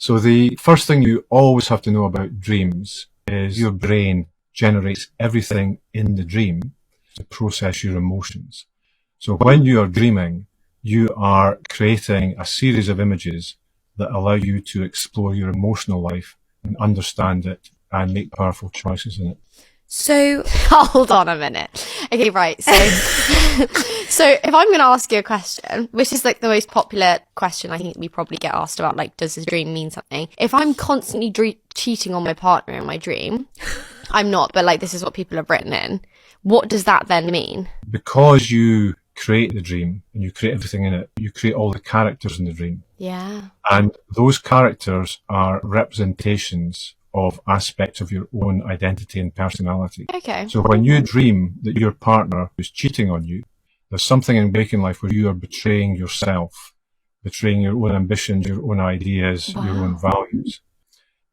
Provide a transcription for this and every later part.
So the first thing you always have to know about dreams is your brain generates everything in the dream to process your emotions. So when you are dreaming, you are creating a series of images that allow you to explore your emotional life and understand it and make powerful choices in it. So hold on a minute. Okay, right. So so if I'm going to ask you a question, which is like the most popular question I think we probably get asked about, like, does this dream mean something? If I'm constantly cheating on my partner in my dream, I'm not, but like this is what people have written in. What does that then mean? Because you create the dream and you create everything in it, you create all the characters in the dream. Yeah. And those characters are representations of aspects of your own identity and personality. Okay. So when you dream that your partner is cheating on you, there's something in waking life where you are betraying yourself, betraying your own ambitions, your own ideas, your own values.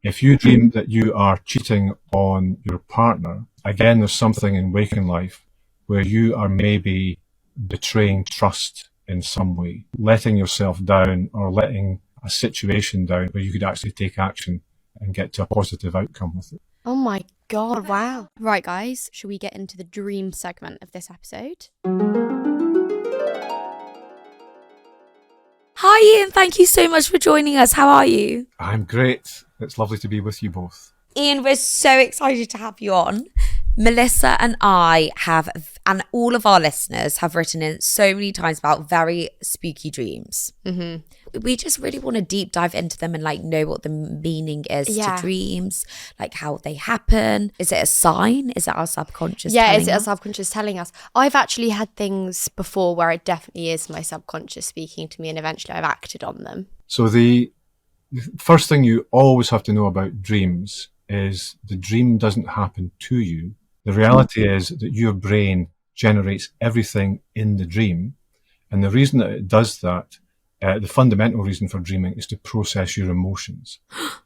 If you dream that you are cheating on your partner, again, there's something in waking life where you are maybe betraying trust in some way, letting yourself down or letting a situation down where you could actually take action and get to a positive outcome with it. Oh my God, wow. Right, guys, should we get into the dream segment of this episode? Hi Ian, thank you so much for joining us. How are you? I'm great. It's lovely to be with you both. Ian, we're so excited to have you on. Melissa and I have, and all of our listeners have written in so many times about very spooky dreams. Mm-hmm. We just really want to deep dive into them and like know what the meaning is to dreams, like how they happen. Is it a sign? Is it our subconscious telling us? Is it our subconscious telling us? I've actually had things before where it definitely is my subconscious speaking to me, and eventually I've acted on them. So the first thing you always have to know about dreams is the dream doesn't happen to you. The reality is that your brain generates everything in the dream. And the reason that it does that, the fundamental reason for dreaming is to process your emotions.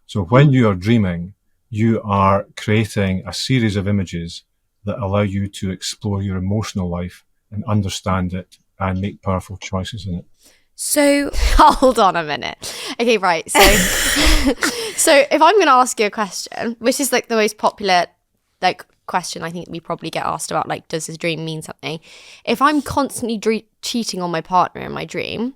So when you are dreaming, you are creating a series of images that allow you to explore your emotional life and understand it and make powerful choices in it. So hold on a minute. Okay, right. So so if I'm going to ask you a question, which is like the most popular like question I think we probably get asked about, like, does this dream mean something? If I'm constantly cheating on my partner in my dream,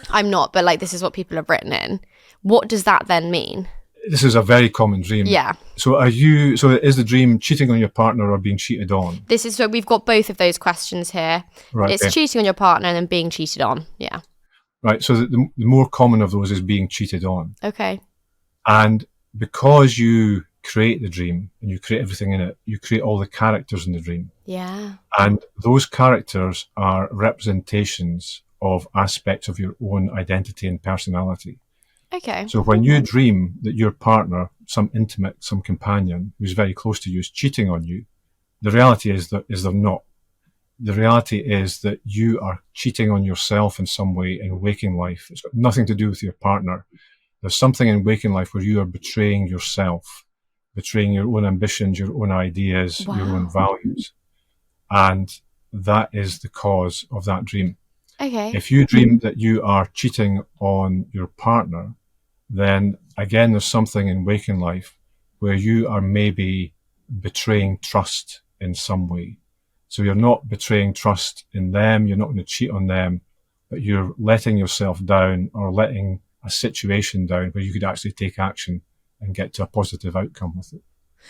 I'm not, but like this is what people have written in. What does that then mean? This is a very common dream. Yeah. So is the dream cheating on your partner or being cheated on? So we've got both of those questions here. Right. It's cheating on your partner and then being cheated on. Yeah. Right. So the more common of those is being cheated on. Okay. And because you create the dream and you create everything in it, you create all the characters in the dream. Yeah. And those characters are representations of aspects of your own identity and personality. Okay. So when you dream that your partner, some intimate, some companion who's very close to you is cheating on you, the reality is they're not. The reality is that you are cheating on yourself in some way in waking life. It's got nothing to do with your partner. There's something in waking life where you are betraying yourself, betraying your own ambitions, your own ideas, your own values. And that is the cause of that dream. Okay. If you dream that you are cheating on your partner, then again, there's something in waking life where you are maybe betraying trust in some way. So you're not betraying trust in them, you're not going to cheat on them, but you're letting yourself down or letting a situation down where you could actually take action and get to a positive outcome with it.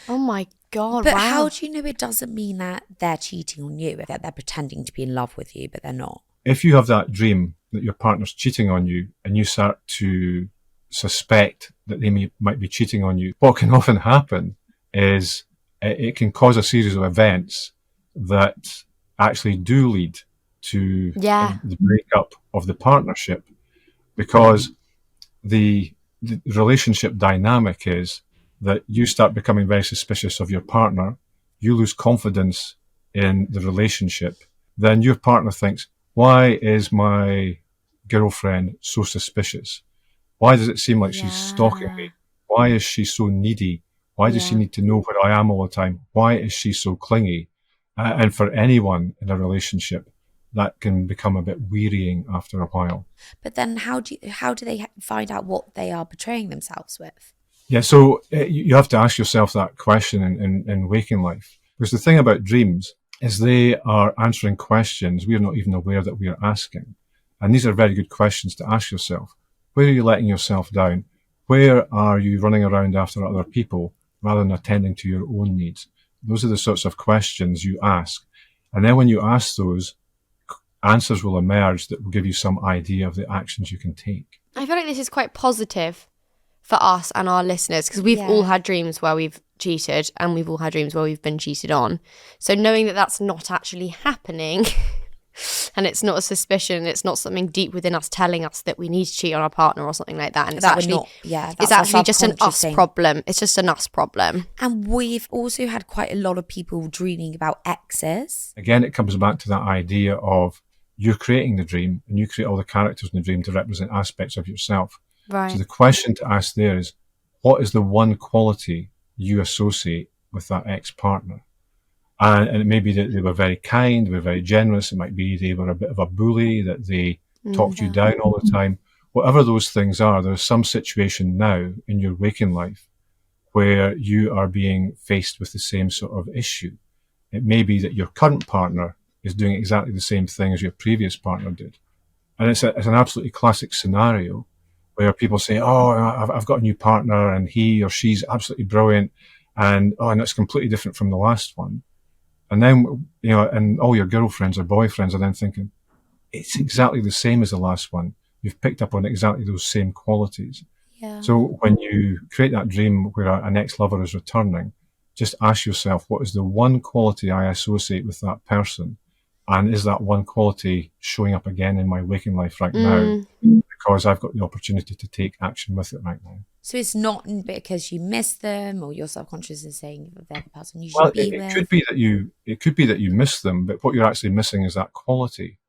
Oh my God, But wow. how do you know it doesn't mean that they're cheating on you, that they're pretending to be in love with you, but they're not? If you have that dream that your partner's cheating on you and you start to suspect that they might be cheating on you, what can often happen is it can cause a series of events that actually do lead to the breakup of the partnership, because the relationship dynamic is that you start becoming very suspicious of your partner, you lose confidence in the relationship, then your partner thinks, why is my girlfriend so suspicious? Why does it seem like she's stalking me? Why is she so needy? Why does she need to know where I am all the time? Why is she so clingy? And for anyone in a relationship, that can become a bit wearying after a while. But then how do they find out what they are betraying themselves with? Yeah, so you have to ask yourself that question in waking life. Because the thing about dreams is they are answering questions we are not even aware that we are asking. And these are very good questions to ask yourself. Where are you letting yourself down? Where are you running around after other people rather than attending to your own needs? Those are the sorts of questions you ask. And then when you ask those, answers will emerge that will give you some idea of the actions you can take. I feel like this is quite positive for us and our listeners, because we've all had dreams where we've cheated, and we've all had dreams where we've been cheated on. So knowing that that's not actually happening and it's not a suspicion, it's not something deep within us telling us that we need to cheat on our partner or something like that, and it's actually just an us problem. It's just an us problem. And we've also had quite a lot of people dreaming about exes. Again, it comes back to that idea of you're creating the dream, and you create all the characters in the dream to represent aspects of yourself. Right. So the question to ask there is, what is the one quality you associate with that ex-partner? And it may be that they were very kind, they were very generous. It might be they were a bit of a bully, that they talked you down all the time. Whatever those things are, there's some situation now in your waking life where you are being faced with the same sort of issue. It may be that your current partner is doing exactly the same thing as your previous partner did. And it's an absolutely classic scenario where people say, oh, I've got a new partner and he or she's absolutely brilliant, and it's completely different from the last one. And then, and all your girlfriends or boyfriends are then thinking, it's exactly the same as the last one. You've picked up on exactly those same qualities. Yeah. So when you create that dream where an ex-lover is returning, just ask yourself, what is the one quality I associate with that person? And is that one quality showing up again in my waking life right now? Because I've got the opportunity to take action with it right now. So it's not because you miss them or your subconscious is saying they're the person you should be with. It could be that you miss them, but what you're actually missing is that quality.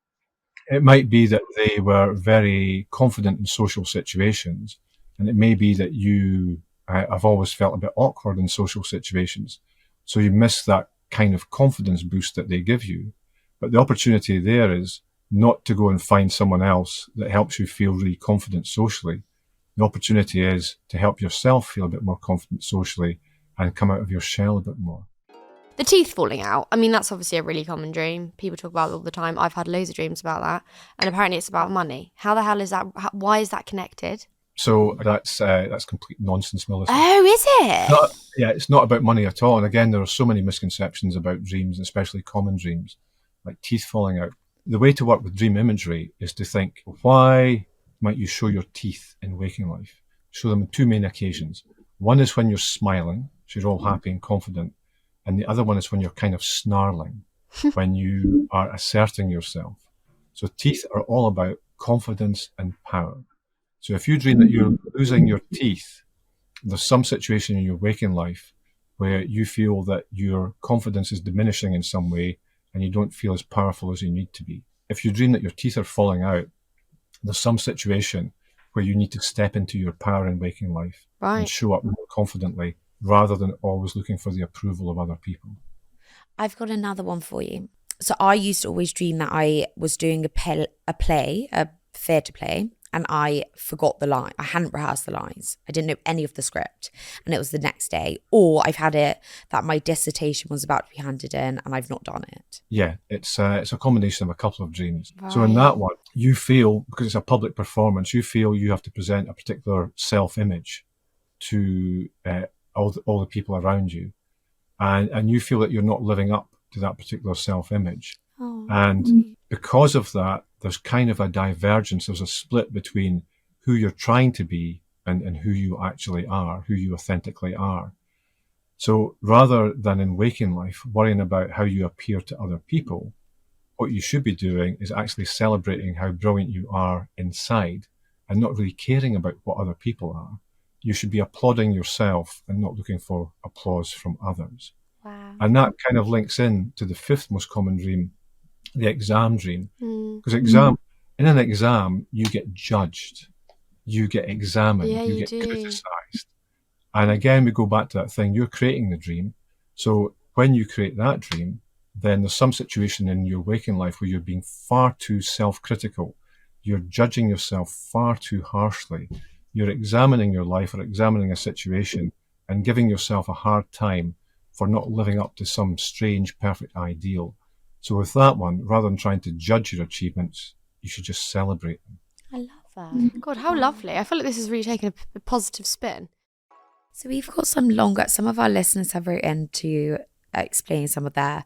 It might be that they were very confident in social situations, and it may be that you have always felt a bit awkward in social situations. So you miss that kind of confidence boost that they give you. But the opportunity there is not to go and find someone else that helps you feel really confident socially. The opportunity is to help yourself feel a bit more confident socially and come out of your shell a bit more. The teeth falling out, I mean, that's obviously a really common dream. People talk about it all the time. I've had loads of dreams about that. And apparently it's about money. How the hell is that? Why is that connected? So that's complete nonsense, Melissa. Oh, is it? It's not about money at all. And again, there are so many misconceptions about dreams, especially common dreams, like teeth falling out. The way to work with dream imagery is to think, why might you show your teeth in waking life? Show them on two main occasions. One is when you're smiling, so you're all happy and confident. And the other one is when you're kind of snarling, when you are asserting yourself. So teeth are all about confidence and power. So if you dream that you're losing your teeth, there's some situation in your waking life where you feel that your confidence is diminishing in some way and you don't feel as powerful as you need to be. If you dream that your teeth are falling out, there's some situation where you need to step into your power in waking life and show up more confidently rather than always looking for the approval of other people. I've got another one for you. So I used to always dream that I was doing a theatre play, and I forgot the line. I hadn't rehearsed the lines. I didn't know any of the script, and it was the next day. Or I've had it that my dissertation was about to be handed in and I've not done it. Yeah, it's a combination of a couple of dreams. Right. So in that one, you feel, because it's a public performance, you feel you have to present a particular self-image to all the people around you. And you feel that you're not living up to that particular self-image. Oh. And because of that, there's kind of a divergence. There's a split between who you're trying to be and who you actually are, who you authentically are. So rather than in waking life worrying about how you appear to other people, what you should be doing is actually celebrating how brilliant you are inside and not really caring about what other people are. You should be applauding yourself and not looking for applause from others. Wow. And that kind of links in to the fifth most common dream, the exam dream. Because in an exam, you get judged, you get examined, you get criticized. And again, we go back to that thing, you're creating the dream. So when you create that dream, then there's some situation in your waking life where you're being far too self-critical. You're judging yourself far too harshly. You're examining your life or examining a situation and giving yourself a hard time for not living up to some strange, perfect ideal. So with that one, rather than trying to judge your achievements, you should just celebrate them. I love that. God, how lovely. I feel like this has really taken a positive spin. So we've got some of our listeners have written to explain some of their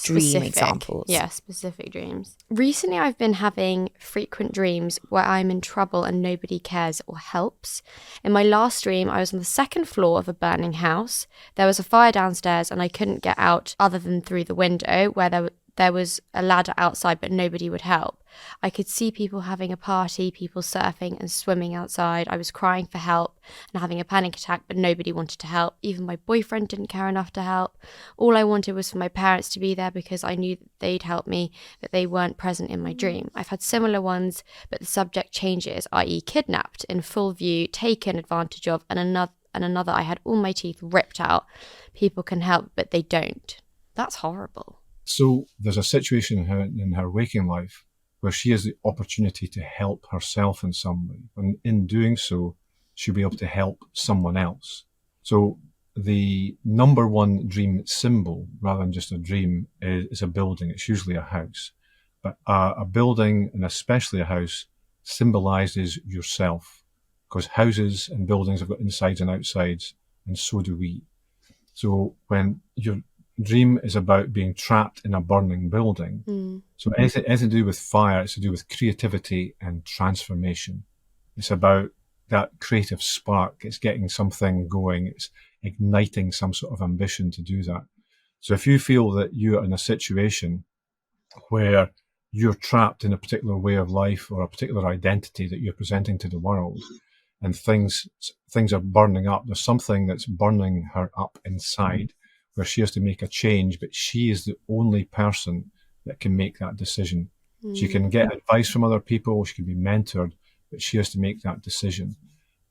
dream examples. Yeah, specific dreams. Recently, I've been having frequent dreams where I'm in trouble and nobody cares or helps. In my last dream, I was on the second floor of a burning house. There was a fire downstairs and I couldn't get out other than through the window where there was a ladder outside, but nobody would help. I could see people having a party, people surfing and swimming outside. I was crying for help and having a panic attack, but nobody wanted to help. Even my boyfriend didn't care enough to help. All I wanted was for my parents to be there because I knew that they'd help me, but they weren't present in my dream. I've had similar ones, but the subject changes, i.e. kidnapped, in full view, taken advantage of, and another I had all my teeth ripped out. People can help, but they don't. That's horrible. So there's a situation in her waking life where she has the opportunity to help herself in some way. And in doing so, she'll be able to help someone else. So the number one dream symbol, rather than just a dream, is a building. It's usually a house. But a building, and especially a house, symbolizes yourself, because houses and buildings have got insides and outsides, and so do we. So when your dream is about being trapped in a burning building, so anything to do with fire, it's to do with creativity and transformation. It's about that creative spark. It's getting something going. It's igniting some sort of ambition to do that. So if you feel that you are in a situation where you're trapped in a particular way of life or a particular identity that you're presenting to the world, and things are burning up, there's something that's burning her up inside, where she has to make a change, but she is the only person that can make that decision. She can get advice from other people, she can be mentored, but she has to make that decision.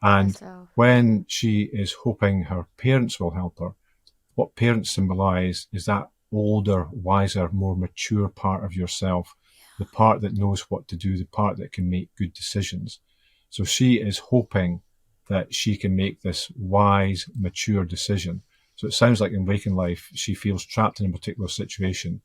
And when she is hoping her parents will help her, what parents symbolize is that older, wiser, more mature part of yourself, the part that knows what to do, the part that can make good decisions. So she is hoping that she can make this wise, mature decision. So it sounds like in waking life, she feels trapped in a particular situation,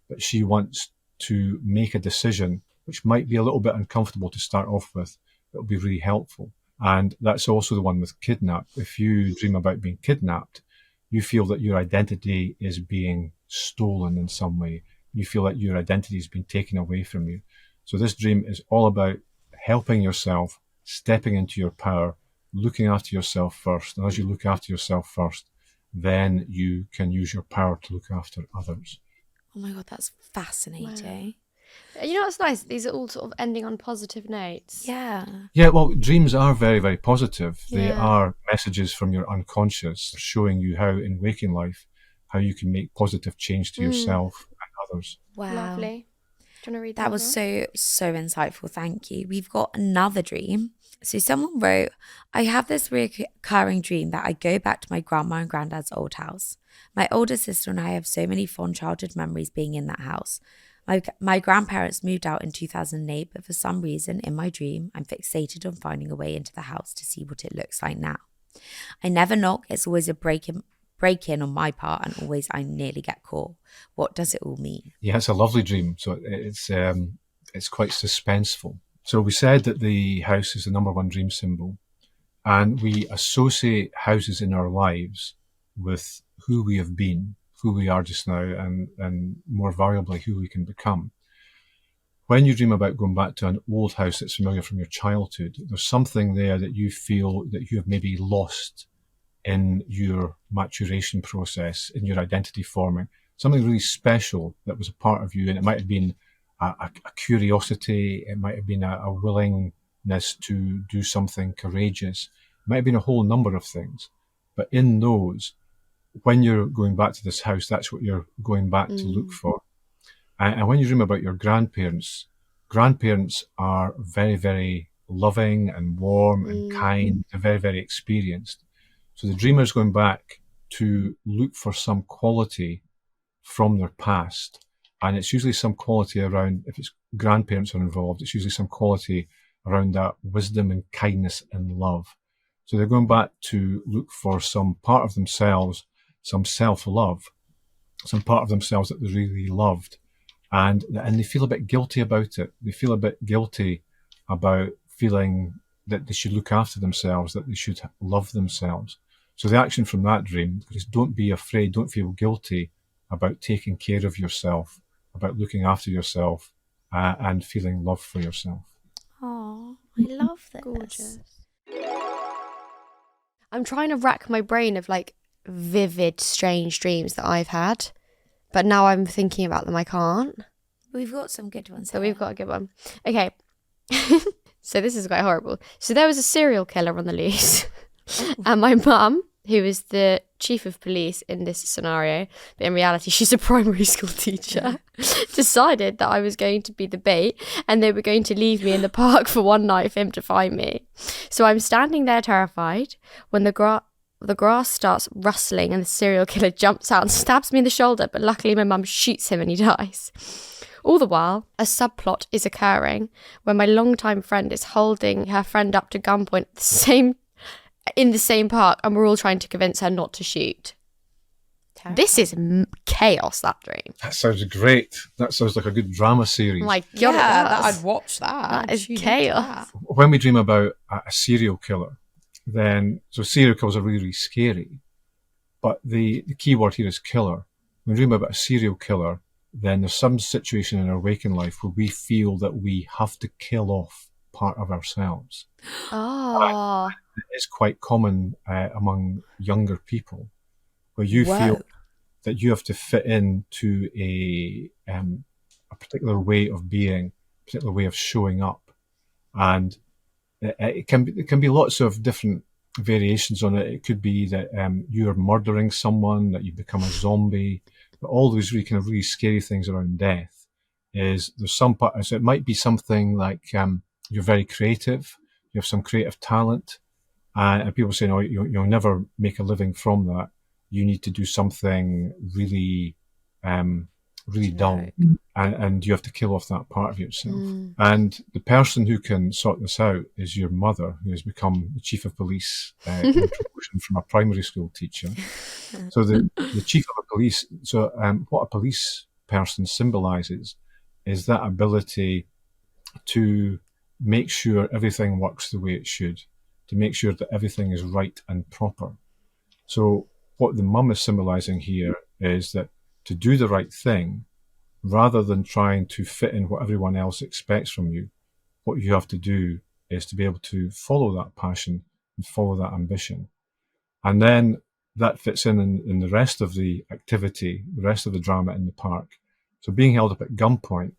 but she wants to make a decision which might be a little bit uncomfortable to start off with, but will be really helpful. And that's also the one with kidnap. If you dream about being kidnapped, you feel that your identity is being stolen in some way. You feel that your identity has been taken away from you. So this dream is all about helping yourself, stepping into your power, looking after yourself first. And as you look after yourself first, then you can use your power to look after others. Oh my God, that's fascinating. Wow. You know what's nice? These are all sort of ending on positive notes. Yeah. Yeah, well, dreams are very, very positive. They Yeah. are messages from your unconscious showing you how in waking life, how you can make positive change to yourself and others. Wow. Lovely. Do you want to read that? That was so insightful. Thank you. We've got another dream. So someone wrote, I have this recurring dream that I go back to my grandma and granddad's old house. My older sister and I have so many fond childhood memories being in that house. My grandparents moved out in 2008, but for some reason in my dream, I'm fixated on finding a way into the house to see what it looks like now. I never knock. It's always a break in on my part, and always I nearly get caught. What does it all mean? Yeah, it's a lovely dream. So it's quite suspenseful. So we said that the house is the number one dream symbol, and we associate houses in our lives with who we have been, who we are just now, and more variably, who we can become. When you dream about going back to an old house that's familiar from your childhood, there's something there that you feel that you have maybe lost in your maturation process, in your identity forming, something really special that was a part of you. And it might have been a curiosity, it might have been a willingness to do something courageous, it might have been a whole number of things. But in those, when you're going back to this house, that's what you're going back to look for. And when you dream about your grandparents are very, very loving and warm and kind. They're very, very experienced. So the dreamer is going back to look for some quality from their past. And it's usually some quality around, if it's grandparents are involved, it's usually some quality around that wisdom and kindness and love. So they're going back to look for some part of themselves, some self-love, some part of themselves that they really loved. And they feel a bit guilty about it. They feel a bit guilty about feeling that they should look after themselves, that they should love themselves. So the action from that dream is don't be afraid, don't feel guilty about taking care of yourself, about looking after yourself, and feeling love for yourself. Oh, I love this. Gorgeous. I'm trying to rack my brain of like vivid, strange dreams that I've had, but now I'm thinking about them, I can't. We've got some good ones. So we've got a good one. Okay. So this is quite horrible. So there was a serial killer on the loose. And my mum, who is the chief of police in this scenario, but in reality she's a primary school teacher, decided that I was going to be the bait and they were going to leave me in the park for one night for him to find me. So I'm standing there terrified when the grass starts rustling and the serial killer jumps out and stabs me in the shoulder, but luckily my mum shoots him and he dies. All the while, a subplot is occurring where my longtime friend is holding her friend up to gunpoint in the same park, and we're all trying to convince her not to shoot. Terrifying. This is chaos, that dream. That sounds great. That sounds like a good drama series. Oh my God, Yeah, it does. I'd watch that. That is Tune into chaos. that. When we dream about a serial killer, then, so serial killers are really, really scary. But the key word here is killer. When we dream about a serial killer, then there's some situation in our waking life where we feel that we have to kill off part of ourselves. Oh, It's quite common among younger people, where you feel that you have to fit into a particular way of being, a particular way of showing up, and it can be lots of different variations on it. It could be that you're murdering someone, that you become a zombie, but all those really kind of really scary things around death. Is there's some part? So it might be something like you're very creative, you have some creative talent, and people say, no, you'll never make a living from that. You need to do something really, really dull, and you have to kill off that part of yourself. And the person who can sort this out is your mother, who has become the chief of police in promotion from a primary school teacher. So the chief of a police. So what a police person symbolises is that ability to make sure everything works the way it should, to make sure that everything is right and proper. So what the mum is symbolising here is that to do the right thing, rather than trying to fit in what everyone else expects from you, what you have to do is to be able to follow that passion and follow that ambition. And then that fits in the rest of the activity, the rest of the drama in the park. So being held up at gunpoint,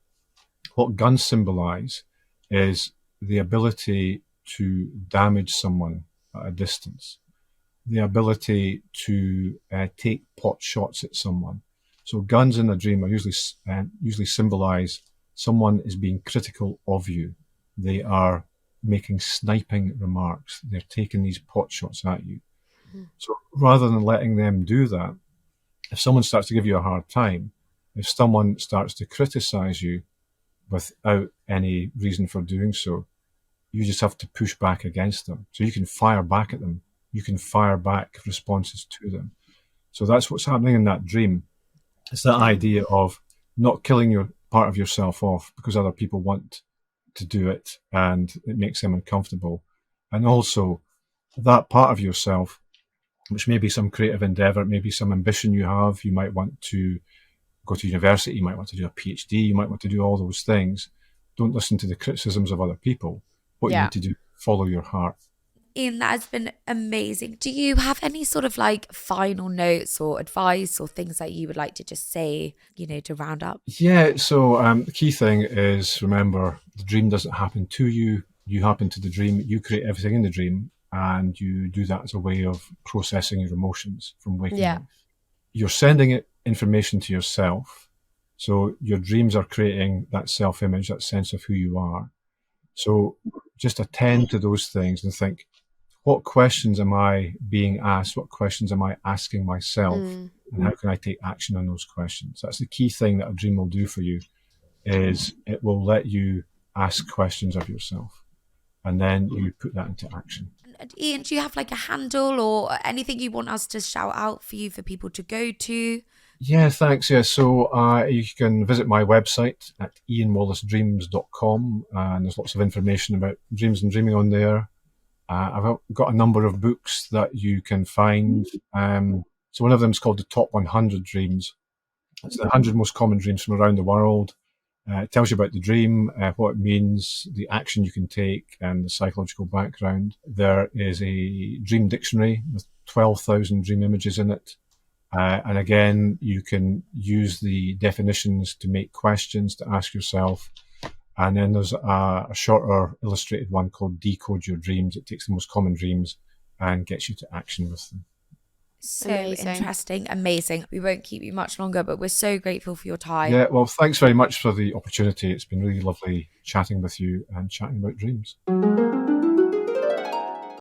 what guns symbolise is the ability to damage someone at a distance, the ability to take pot shots at someone. So guns in a dream are usually symbolise someone is being critical of you. They are making sniping remarks. They're taking these pot shots at you. So rather than letting them do that, if someone starts to give you a hard time, if someone starts to criticise you without any reason for doing so, you just have to push back against them. So you can fire back at them. You can fire back responses to them. So that's what's happening in that dream. It's that idea of not killing your part of yourself off because other people want to do it and it makes them uncomfortable. And also that part of yourself, which may be some creative endeavour, maybe some ambition you have, you might want to go to university, you might want to do a PhD, you might want to do all those things. Don't listen to the criticisms of other people. What you need to do, follow your heart. Ian, that has been amazing. Do you have any sort of like final notes or advice or things that you would like to just say, to round up? Yeah, so the key thing is, remember, the dream doesn't happen to you. You happen to the dream. You create everything in the dream, and you do that as a way of processing your emotions from waking life. You're sending information to yourself. So your dreams are creating that self-image, that sense of who you are. So just attend to those things and think, what questions am I being asked? What questions am I asking myself and how can I take action on those questions? That's the key thing that a dream will do for you, is it will let you ask questions of yourself, and then you put that into action. And Ian, do you have like a handle or anything you want us to shout out for you for people to go to? Yeah, thanks. Yeah, so you can visit my website at ianwallaceDreams.com, and there's lots of information about dreams and dreaming on there. I've got a number of books that you can find. So one of them is called The Top 100 Dreams. It's the 100 most common dreams from around the world. It tells you about the dream, what it means, the action you can take, and the psychological background. There is a dream dictionary with 12,000 dream images in it. And again, you can use the definitions to make questions to ask yourself. And then there's a shorter illustrated one called Decode Your Dreams. It takes the most common dreams and gets you to action with them. So Amazing. interesting, amazing. We won't keep you much longer, but we're so grateful for your time. Yeah, well, thanks very much for the opportunity. It's been really lovely chatting with you and chatting about dreams.